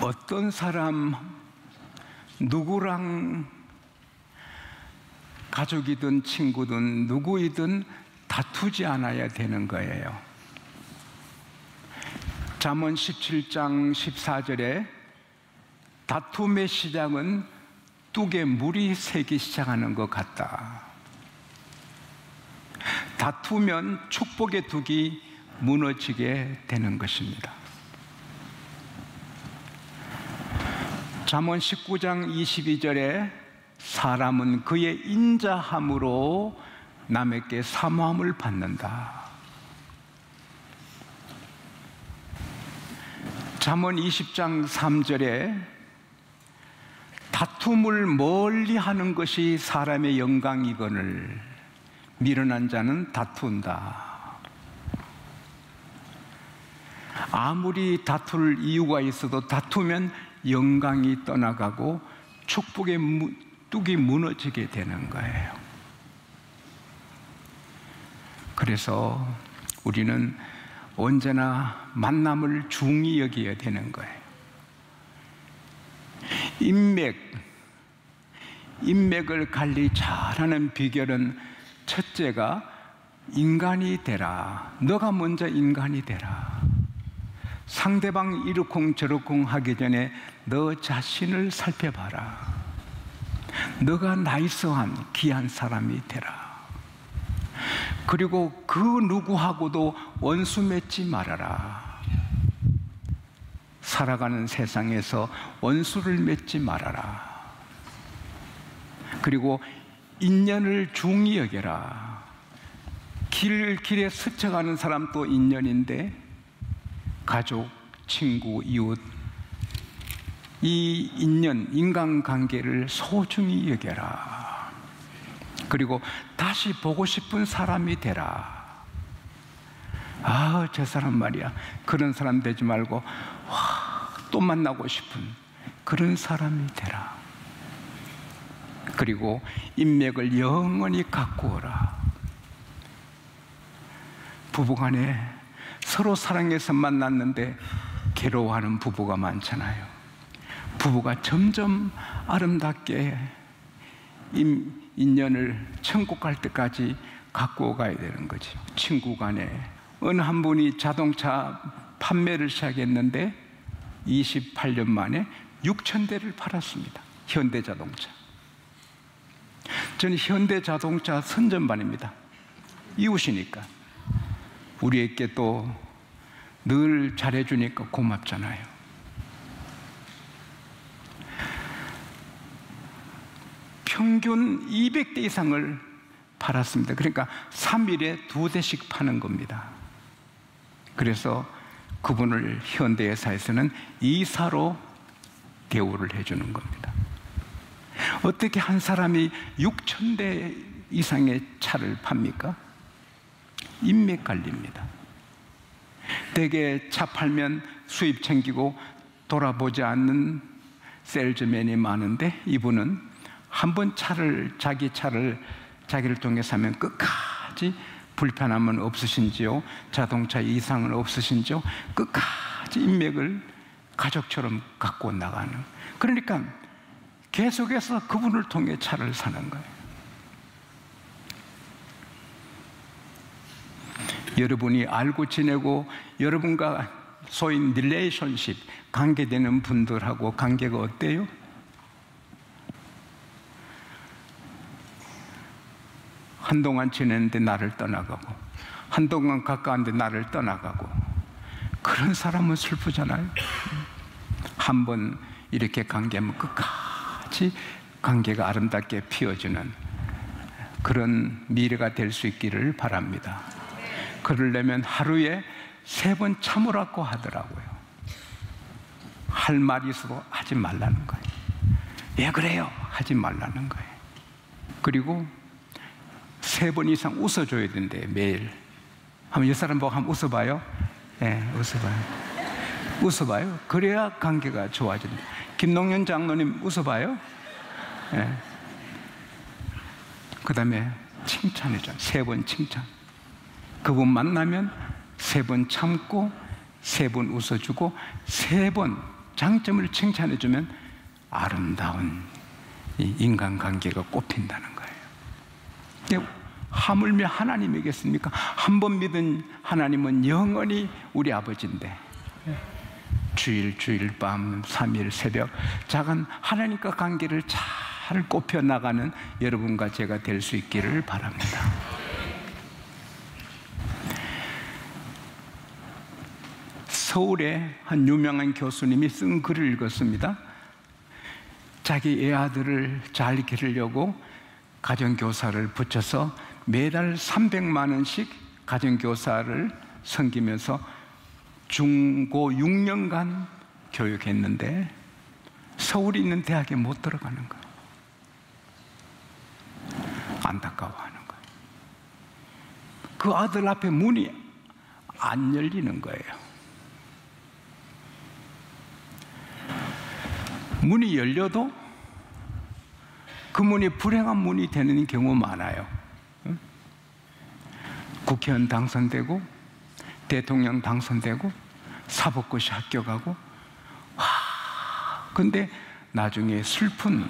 어떤 사람, 누구랑 가족이든 친구든 누구이든 다투지 않아야 되는 거예요. 잠언 17장 14절에 다툼의 시작은 뚝에 물이 새기 시작하는 것 같다. 다투면 축복의 뚝이 무너지게 되는 것입니다. 잠언 19장 22절에 사람은 그의 인자함으로 남에게 사모함을 받는다. 잠언 20장 3절에 다툼을 멀리하는 것이 사람의 영광이거늘 미련한 자는 다툰다. 아무리 다툴 이유가 있어도 다투면 영광이 떠나가고 축복의 뚝이 무너지게 되는 거예요. 그래서 우리는 언제나 만남을 중히 여겨야 되는 거예요. 인맥을 관리 잘하는 비결은 첫째가 인간이 되라. 너가 먼저 인간이 되라. 상대방 이러쿵저러쿵 하기 전에 너 자신을 살펴봐라. 너가 나이스한 귀한 사람이 되라. 그리고 그 누구하고도 원수 맺지 말아라. 살아가는 세상에서 원수를 맺지 말아라. 그리고 인연을 중히 여겨라. 길에 스쳐가는 사람도 인연인데 가족, 친구, 이웃 이 인연, 인간관계를 소중히 여겨라. 그리고 다시 보고 싶은 사람이 되라. 아, 저 사람 말이야. 그런 사람 되지 말고 또 만나고 싶은 그런 사람이 되라. 그리고 인맥을 영원히 갖고 오라. 부부간에 서로 사랑해서 만났는데 괴로워하는 부부가 많잖아요. 부부가 점점 아름답게 인연을 천국 갈 때까지 갖고 가야 되는 거죠. 친구 간에 어느 한 분이 자동차 판매를 시작했는데 28년 만에 6,000대를 팔았습니다. 현대자동차. 저는 현대자동차 선전반입니다. 이웃이니까 우리에게 또 늘 잘해주니까 고맙잖아요. 평균 200대 이상을 팔았습니다. 그러니까 3일에 2대씩 파는 겁니다. 그래서 그분을 현대회사에서는 이사로 대우를 해주는 겁니다. 어떻게 한 사람이 6,000대 이상의 차를 팝니까? 인맥 관리입니다. 대개 차 팔면 수입 챙기고 돌아보지 않는 셀즈맨이 많은데 이분은 한번 자기 차를 자기를 통해 사면 끝까지 불편함은 없으신지요? 자동차 이상은 없으신지요? 끝까지 인맥을 가족처럼 갖고 나가는. 그러니까 계속해서 그분을 통해 차를 사는 거예요. 여러분이 알고 지내고 여러분과 소위 릴레이션십, 관계되는 분들하고 관계가 어때요? 한동안 지냈는데 나를 떠나가고 한동안 가까운데 나를 떠나가고 그런 사람은 슬프잖아요. 한번 이렇게 관계하면 끝까지 관계가 아름답게 피어지는 그런 미래가 될 수 있기를 바랍니다. 그러려면 하루에 3번 참으라고 하더라고요. 할 말이 있어도 하지 말라는 거예요. 왜 그래요? 하지 말라는 거예요. 그리고 3번 이상 웃어줘야 된대, 매일. 한번 이 사람 보고 한번 웃어봐요. 네, 웃어봐요. 웃어봐요. 그래야 관계가 좋아진다. 김농연 장로님 웃어봐요. 네. 그 다음에 칭찬해줘. 3번 칭찬. 그분 만나면 3번 참고 3번 웃어주고 3번 장점을 칭찬해주면 아름다운 이 인간관계가 꽃핀다는 거예요. 하물며 하나님이겠습니까? 한 번 믿은 하나님은 영원히 우리 아버지인데, 주일 밤, 3일 새벽, 작은 하나님과 관계를 잘 꼽혀 나가는 여러분과 제가 될 수 있기를 바랍니다. 서울의 한 유명한 교수님이 쓴 글을 읽었습니다. 자기 애아들을 잘 기르려고 가정교사를 붙여서 매달 300만 원씩 가정교사를 섬기면서 중고 6년간 교육했는데 서울에 있는 대학에 못 들어가는 거예요. 안타까워하는 거예요. 그 아들 앞에 문이 안 열리는 거예요. 문이 열려도 그 문이 불행한 문이 되는 경우 많아요. 국회의원 당선되고 대통령 당선되고 사법고시 합격하고, 근데 나중에 슬픈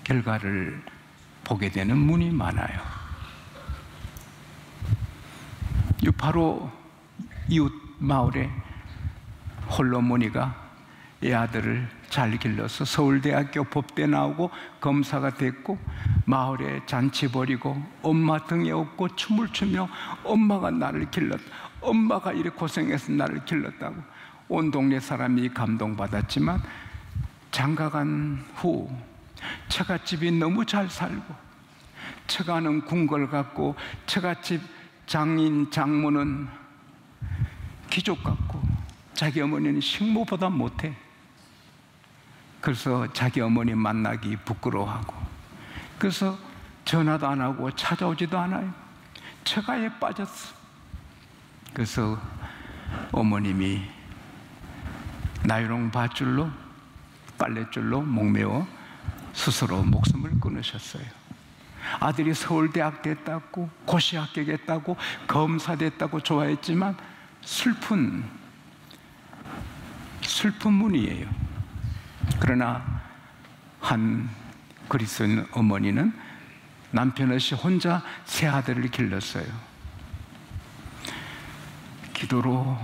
결과를 보게 되는 문이 많아요. 바로 이웃 마을에 홀로머니가 애 아들을 잘 길러서 서울대학교 법대 나오고 검사가 됐고, 마을에 잔치 벌이고 엄마 등에 업고 춤을 추며 엄마가 나를 길렀다, 엄마가 이렇게 고생해서 나를 길렀다고 온 동네 사람이 감동받았지만, 장가간 후 처갓집이 너무 잘 살고, 처가는 궁궐 같고 처갓집 장인 장모는 귀족 같고 자기 어머니는 식모보다 못해. 그래서 자기 어머니 만나기 부끄러워하고, 그래서 전화도 안 하고 찾아오지도 않아요. 처가에 빠졌어. 그래서 어머님이 나이롱 밧줄로, 빨랫줄로 목매어 스스로 목숨을 끊으셨어요. 아들이 서울대학 됐다고, 고시 합격했다고, 검사 됐다고 좋아했지만 슬픈 문이에요. 그러나 한 그리스도인 어머니는 남편 없이 혼자 세 아들을 길렀어요. 기도로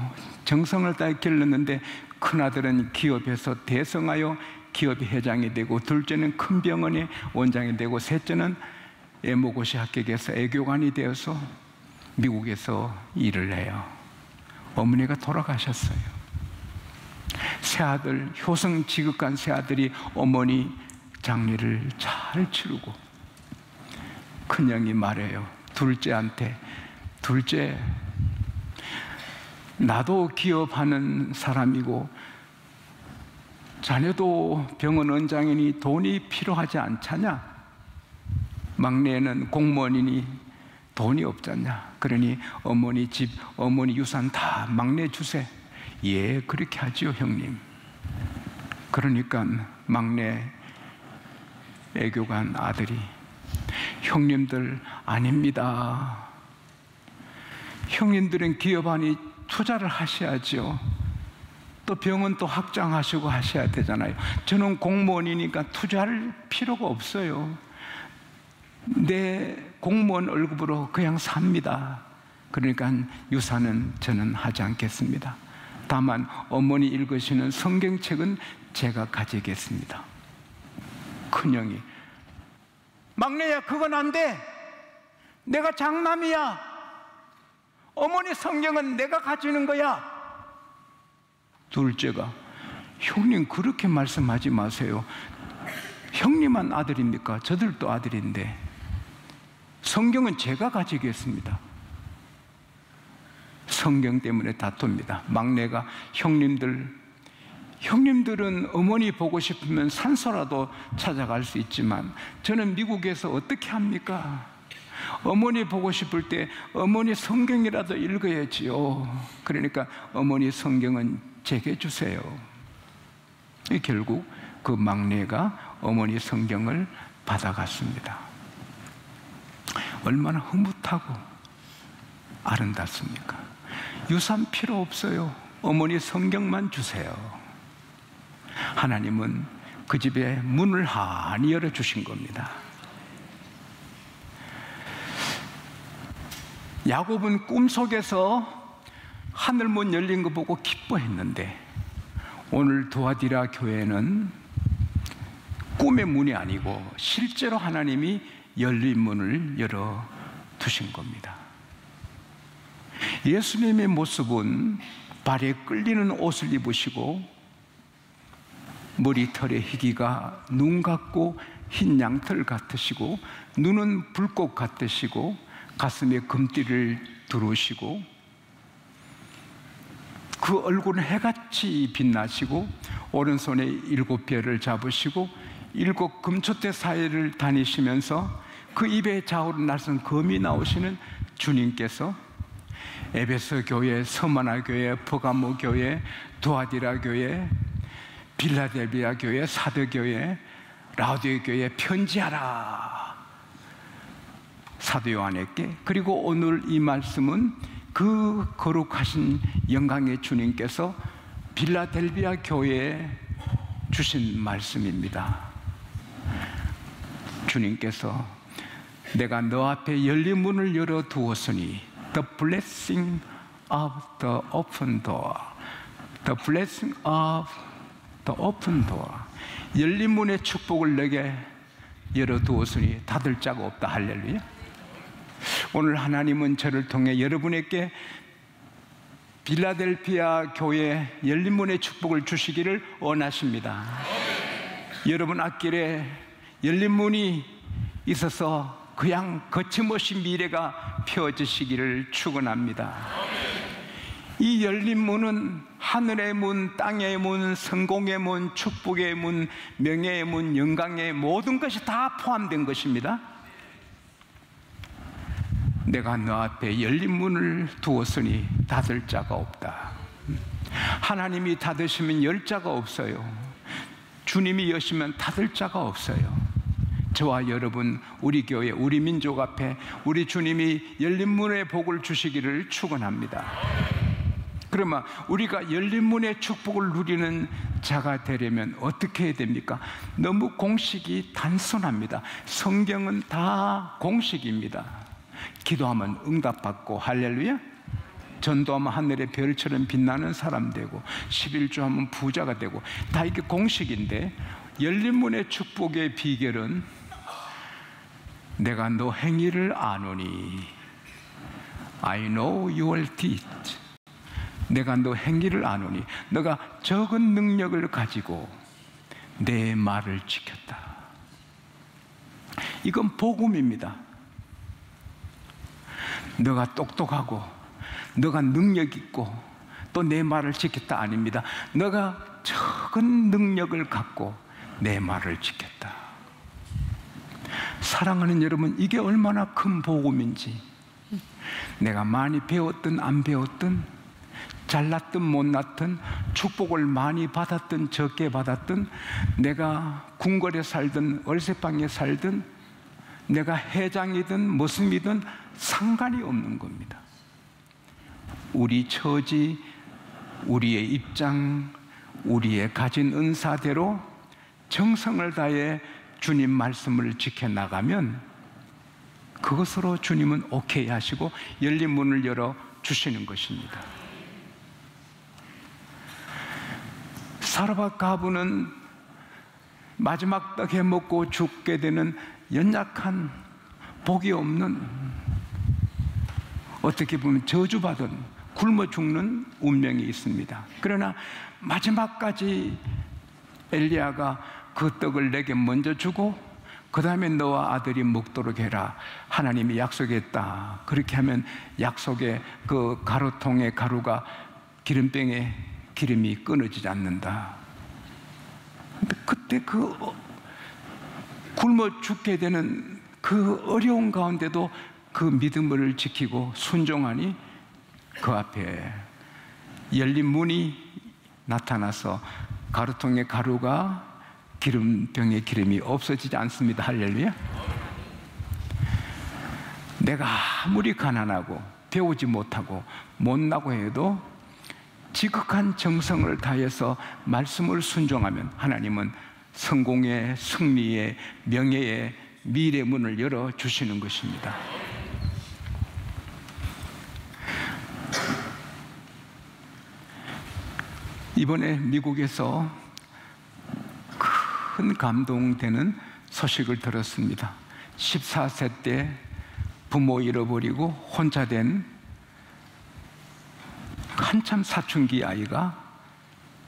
정성을 다해 길렀는데, 큰아들은 기업에서 대성하여 기업 회장이 되고, 둘째는 큰 병원의 원장이 되고, 셋째는 애모고시 합격해서 애교관이 되어서 미국에서 일을 해요. 어머니가 돌아가셨어요. 세 아들, 효성 지극한 세 아들이 어머니 장례를 잘 치르고, 큰형이 말해요. 둘째한테, 둘째, 나도 기업하는 사람이고 자네도 병원 원장이니 돈이 필요하지 않잖냐? 막내는 공무원이니 돈이 없잖냐? 그러니 어머니 집, 어머니 유산 다 막내 주세. 예, 그렇게 하지요, 형님. 그러니까 막내 애교관 아들이, 형님들 아닙니다. 형님들은 기업하니 투자를 하셔야죠. 또 병원 또 확장하시고 하셔야 되잖아요. 저는 공무원이니까 투자할 필요가 없어요. 내 공무원 월급으로 그냥 삽니다. 그러니까 유산은 저는 하지 않겠습니다. 다만 어머니 읽으시는 성경책은 제가 가지겠습니다. 큰형이, 막내야, 그건 안 돼. 내가 장남이야. 어머니 성경은 내가 가지는 거야. 둘째가, 형님 그렇게 말씀하지 마세요. 형님만 아들입니까? 저들도 아들인데 성경은 제가 가지겠습니다. 성경 때문에 다툽니다. 막내가, 형님들은 어머니 보고 싶으면 산소라도 찾아갈 수 있지만 저는 미국에서 어떻게 합니까? 어머니 보고 싶을 때 어머니 성경이라도 읽어야지요. 그러니까 어머니 성경은 제게 주세요. 결국 그 막내가 어머니 성경을 받아갔습니다. 얼마나 흐뭇하고 아름답습니까? 유산 필요 없어요. 어머니 성경만 주세요. 하나님은 그 집에 문을 환히 열어주신 겁니다. 야곱은 꿈속에서 하늘문 열린 거 보고 기뻐했는데, 오늘 두아디라 교회는 꿈의 문이 아니고 실제로 하나님이 열린 문을 열어두신 겁니다. 예수님의 모습은 발에 끌리는 옷을 입으시고 머리털의 희기가 눈 같고 흰 양털 같으시고 눈은 불꽃 같으시고 가슴에 금띠를 두르시고 그 얼굴은 해같이 빛나시고 오른손에 7별을 잡으시고 7 금초대 사이를 다니시면서 그 입에 좌우로 날선 검이 나오시는 주님께서 에베소 교회, 서머나 교회, 버가모 교회, 두아디라 교회, 빌라델비아 교회, 사도 교회, 라우디오 교회에 편지하라, 사도 요한에게. 그리고 오늘 이 말씀은 그 거룩하신 영광의 주님께서 빌라델비아 교회에 주신 말씀입니다. 주님께서 내가 너 앞에 열린 문을 열어두었으니 The blessing of the open door, the blessing of the open door, 열린 문의 축복을 내게 열어두었으니 닫을 자가 없다. 할렐루야. 오늘 하나님은 저를 통해 여러분에게 빌라델피아 교회 열린 문의 축복을 주시기를 원하십니다. 여러분 앞길에 열린 문이 있어서 그냥 거침없이 미래가 펴지시기를 축원합니다. 이 열린 문은 하늘의 문, 땅의 문, 성공의 문, 축복의 문, 명예의 문, 영광의 모든 것이 다 포함된 것입니다. 내가 너 앞에 열린 문을 두었으니 닫을 자가 없다. 하나님이 닫으시면 열 자가 없어요. 주님이 여시면 닫을 자가 없어요. 저와 여러분, 우리 교회, 우리 민족 앞에 우리 주님이 열린 문의 복을 주시기를 축원합니다. 그러면 우리가 열린 문의 축복을 누리는 자가 되려면 어떻게 해야 됩니까? 너무 공식이 단순합니다. 성경은 다 공식입니다. 기도하면 응답받고, 할렐루야. 전도하면 하늘의 별처럼 빛나는 사람 되고, 11조하면 부자가 되고, 다 이게 공식인데, 열린 문의 축복의 비결은 내가 너 행위를 아노니, I know your deed. 내가 너 행위를 아노니, 너가 적은 능력을 가지고 내 말을 지켰다. 이건 복음입니다. 너가 똑똑하고 너가 능력 있고 또 내 말을 지켰다 아닙니다. 너가 적은 능력을 갖고 내 말을 지켰다. 사랑하는 여러분, 이게 얼마나 큰 복음인지. 내가 많이 배웠든 안 배웠든, 잘났든 못났든, 축복을 많이 받았든 적게 받았든, 내가 궁궐에 살든 월세방에 살든, 내가 회장이든 무슨이든 상관이 없는 겁니다. 우리 처지, 우리의 입장, 우리의 가진 은사대로 정성을 다해 주님 말씀을 지켜나가면 그것으로 주님은 오케이 하시고 열린 문을 열어 주시는 것입니다. 사르밧 가부는 마지막 떡 해먹고 죽게 되는 연약한, 복이 없는, 어떻게 보면 저주받은, 굶어 죽는 운명이 있습니다. 그러나 마지막까지 엘리야가 그 떡을 내게 먼저 주고 그 다음에 너와 아들이 먹도록 해라, 하나님이 약속했다. 그렇게 하면 약속의 그 가루통의 가루가 기름병에 기름이 끊어지지 않는다. 근데 그때 그 굶어 죽게 되는 그 어려운 가운데도 그 믿음을 지키고 순종하니 그 앞에 열린 문이 나타나서 가루통의 가루가 기름병의 기름이 없어지지 않습니다. 할렐루야. 내가 아무리 가난하고 배우지 못하고 못나고 해도 지극한 정성을 다해서 말씀을 순종하면 하나님은 성공의, 승리의, 명예의, 미래 문을 열어주시는 것입니다. 이번에 미국에서 큰 감동되는 소식을 들었습니다. 14세 때 부모 잃어버리고 혼자 된 한참 사춘기 아이가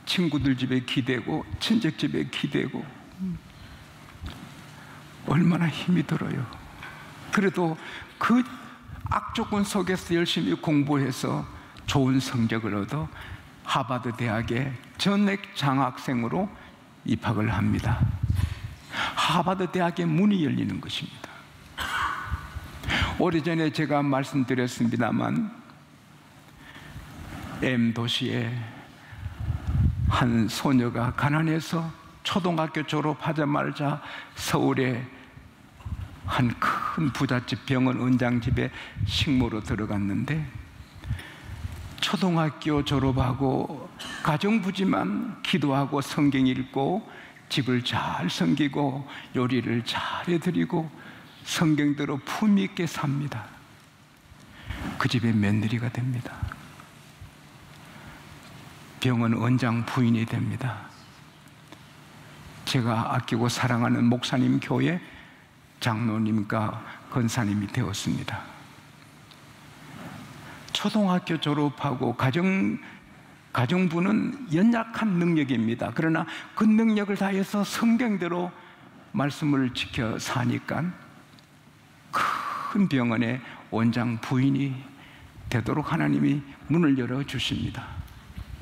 친구들 집에 기대고 친척 집에 기대고 얼마나 힘이 들어요. 그래도 그 악조건 속에서 열심히 공부해서 좋은 성적을 얻어 하버드 대학에 전액 장학생으로 입학을 합니다. 하버드 대학의 문이 열리는 것입니다. 오래전에 제가 말씀드렸습니다만 M도시에 한 소녀가 가난해서 초등학교 졸업하자마자 서울에 한 큰 부잣집 병원 은장집에 식모로 들어갔는데 초등학교 졸업하고 가정부지만 기도하고 성경 읽고 집을 잘 섬기고 요리를 잘 해드리고 성경대로 품위 있게 삽니다. 그 집의 며느리가 됩니다. 병원 원장 부인이 됩니다. 제가 아끼고 사랑하는 목사님 교회 장로님과 권사님이 되었습니다. 초등학교 졸업하고 가정부는 연약한 능력입니다. 그러나 그 능력을 다해서 성경대로 말씀을 지켜 사니까 큰 병원의 원장 부인이 되도록 하나님이 문을 열어주십니다.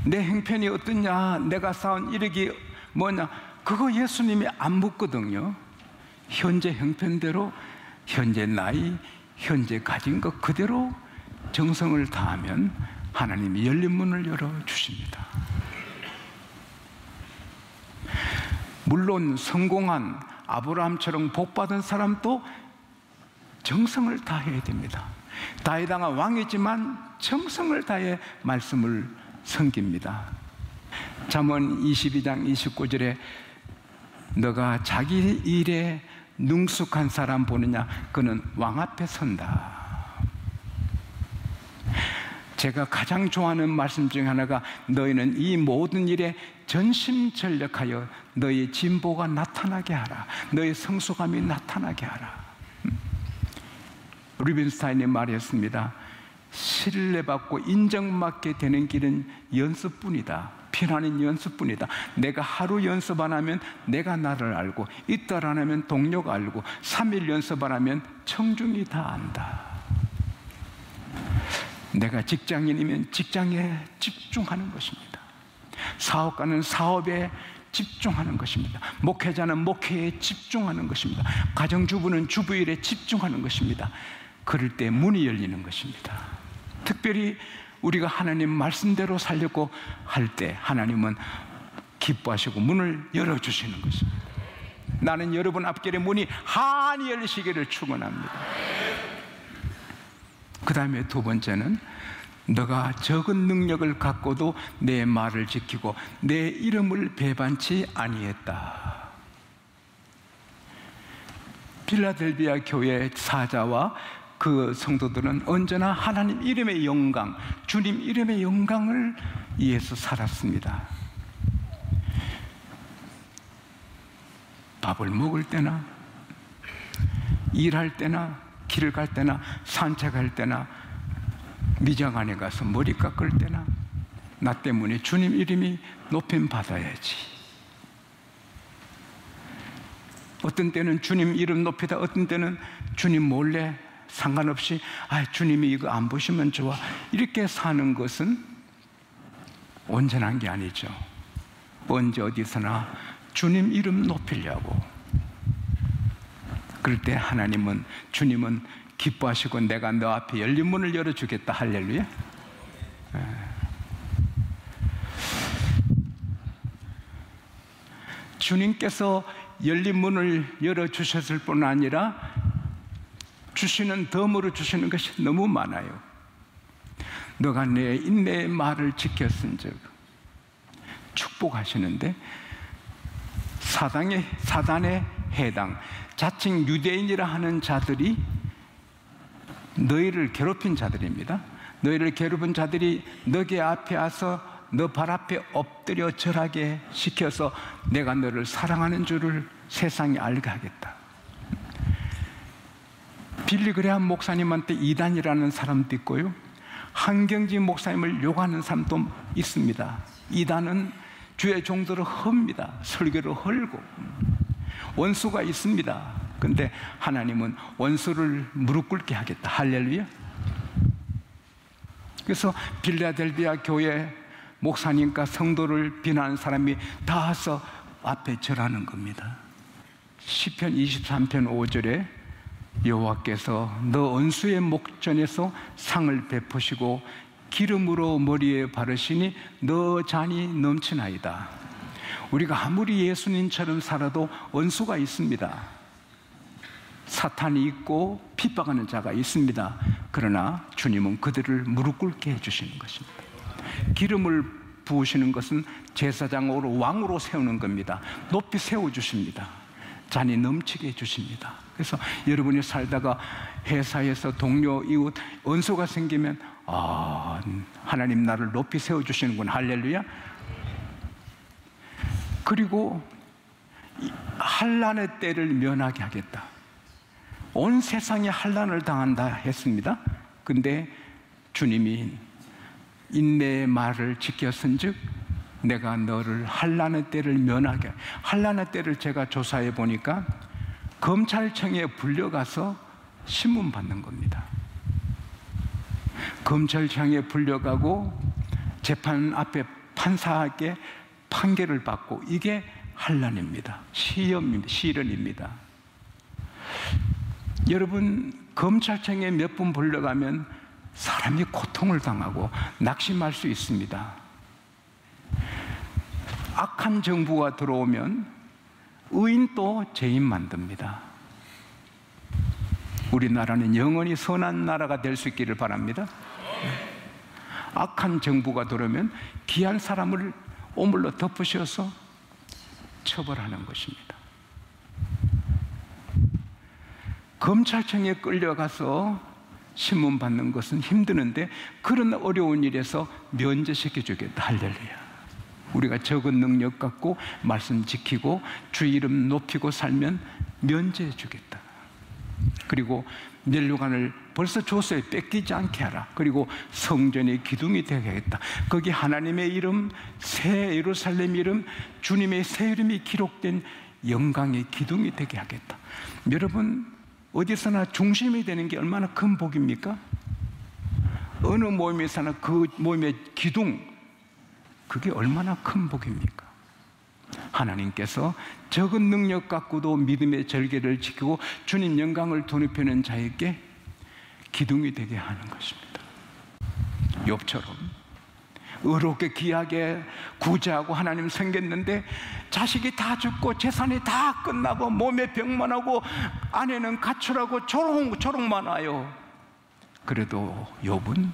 내 형편이 어떠냐, 내가 쌓은 이력이 뭐냐, 그거 예수님이 안 묻거든요. 현재 형편대로, 현재 나이, 현재 가진 것 그대로 정성을 다하면 하나님이 열린 문을 열어주십니다. 물론 성공한 아브라함처럼 복받은 사람도 정성을 다해야 됩니다. 다윗왕은 왕이지만 정성을 다해 말씀을 섬깁니다. 잠언 22장 29절에 너가 자기 일에 능숙한 사람 보느냐, 그는 왕 앞에 선다. 제가 가장 좋아하는 말씀 중 하나가 너희는 이 모든 일에 전심전력하여 너희 진보가 나타나게 하라. 너희 성숙함이 나타나게 하라. 루벤스타인이 말했습니다. 신뢰받고 인정받게 되는 길은 연습뿐이다. 피나는 연습뿐이다. 내가 하루 연습 안 하면 내가 나를 알고, 이틀 안 하면 동료가 알고, 3일 연습 안 하면 청중이 다 안다. 내가 직장인이면 직장에 집중하는 것입니다. 사업가는 사업에 집중하는 것입니다. 목회자는 목회에 집중하는 것입니다. 가정주부는 주부일에 집중하는 것입니다. 그럴 때 문이 열리는 것입니다. 특별히 우리가 하나님 말씀대로 살려고 할 때 하나님은 기뻐하시고 문을 열어주시는 것입니다. 나는 여러분 앞길에 문이 환히 열리시기를 축원합니다. 그 다음에 두 번째는 너가 적은 능력을 갖고도 내 말을 지키고 내 이름을 배반치 아니했다. 필라델비아 교회 사자와 그 성도들은 언제나 하나님 이름의 영광, 주님 이름의 영광을 위해서 살았습니다. 밥을 먹을 때나 일할 때나 길을 갈 때나 산책할 때나 미장원에 가서 머리 깎을 때나 나 때문에 주님 이름이 높임 받아야지. 어떤 때는 주님 이름 높이다, 어떤 때는 주님 몰래 상관없이 주님이 이거 안 보시면 좋아, 이렇게 사는 것은 온전한 게 아니죠. 언제 어디서나 주님 이름 높이려고. 그럴 때 하나님은, 주님은 기뻐하시고 내가 너 앞에 열린 문을 열어주겠다. 할렐루야. 주님께서 열린 문을 열어주셨을 뿐 아니라 주시는 덤으로 주시는 것이 너무 많아요. 너가 내 인내의 말을 지켰은즉 축복하시는데, 사단의 해당, 자칭 유대인이라 하는 자들이 너희를 괴롭힌 자들입니다. 너희를 괴롭힌 자들이 너희 앞에 와서 너 발 앞에 엎드려 절하게 시켜서 내가 너를 사랑하는 줄을 세상에 알게 하겠다. 빌리 그레함 목사님한테 이단이라는 사람도 있고요, 한경지 목사님을 욕하는 사람도 있습니다. 이단은 주의 종들을 헙니다. 설교를 헐고 원수가 있습니다. 근데 하나님은 원수를 무릎 꿇게 하겠다. 할렐루야. 그래서 빌라델비아 교회 목사님과 성도를 비난하는 사람이 다 와서 앞에 절하는 겁니다. 시편 23편 5절에 여호와께서 너 원수의 목전에서 상을 베푸시고 기름으로 머리에 바르시니 너 잔이 넘치나이다. 우리가 아무리 예수님처럼 살아도 원수가 있습니다. 사탄이 있고 핍박하는 자가 있습니다. 그러나 주님은 그들을 무릎 꿇게 해주시는 것입니다. 기름을 부으시는 것은 제사장으로 왕으로 세우는 겁니다. 높이 세워주십니다. 잔이 넘치게 해주십니다. 그래서 여러분이 살다가 회사에서 동료, 이웃, 원수가 생기면 하나님 나를 높이 세워주시는군. 할렐루야. 그리고 환난의 때를 면하게 하겠다. 온 세상이 환난을 당한다 했습니다. 근데 주님이 인내의 말을 지켰은즉 내가 너를 환난의 때를 면하게. 환난의 때를 제가 조사해 보니까 검찰청에 불려가서 신문 받는 겁니다. 검찰청에 불려가고 재판 앞에 판사에게 판결을 받고, 이게 환난입니다. 시련입니다. 여러분, 검찰청에 몇 분 불려가면 사람이 고통을 당하고 낙심할 수 있습니다. 악한 정부가 들어오면 의인도 죄인 만듭니다. 우리나라는 영원히 선한 나라가 될 수 있기를 바랍니다. 악한 정부가 들어오면 귀한 사람을 오물로 덮으셔서 처벌하는 것입니다. 검찰청에 끌려가서 신문 받는 것은 힘드는데 그런 어려운 일에서 면제시켜 주겠다. 할렐루야. 우리가 적은 능력 갖고 말씀 지키고 주 이름 높이고 살면 면제해 주겠다. 그리고 면류관을 벌써 줬어요. 뺏기지 않게 하라. 그리고 성전의 기둥이 되게 하겠다. 거기 하나님의 이름, 새 예루살렘 이름, 주님의 새 이름이 기록된 영광의 기둥이 되게 하겠다. 여러분, 어디서나 중심이 되는 게 얼마나 큰 복입니까? 어느 모임에서나 그 모임의 기둥, 그게 얼마나 큰 복입니까? 하나님께서 적은 능력 갖고도 믿음의 절개를 지키고 주님 영광을 돌입하는 자에게 기둥이 되게 하는 것입니다. 욥처럼 의롭게 귀하게 구제하고 하나님 생겼는데 자식이 다 죽고 재산이 다 끝나고 몸에 병만 하고 아내는 가출하고 조롱만 와요. 그래도 욥은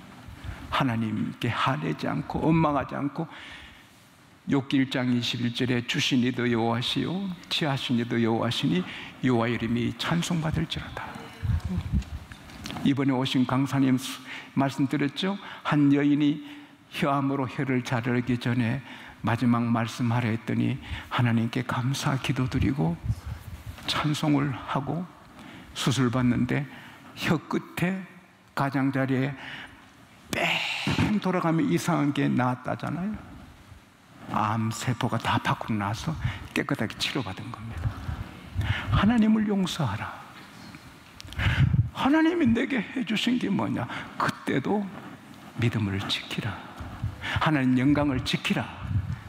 하나님께 화내지 않고 원망하지 않고 욥기 1장 21절에 주신 이도 여호와시요 취하신 이도 여호와시니 여호와 이름이 찬송받을지로다. 이번에 오신 강사님 말씀드렸죠? 한 여인이 혀암으로 혀를 자르기 전에 마지막 말씀하려 했더니 하나님께 감사 기도드리고 찬송을 하고 수술받는데 혀 끝에 가장자리에 뺑 돌아가면 이상한 게 나왔다잖아요. 암세포가 다 밖으로 나와서 깨끗하게 치료받은 겁니다. 하나님을 용서하라. 하나님이 내게 해주신 게 뭐냐? 그때도 믿음을 지키라. 하나님 영광을 지키라.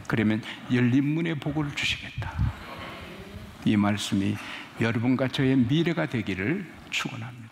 그러면 열린 문의 복을 주시겠다. 이 말씀이 여러분과 저의 미래가 되기를 축원합니다.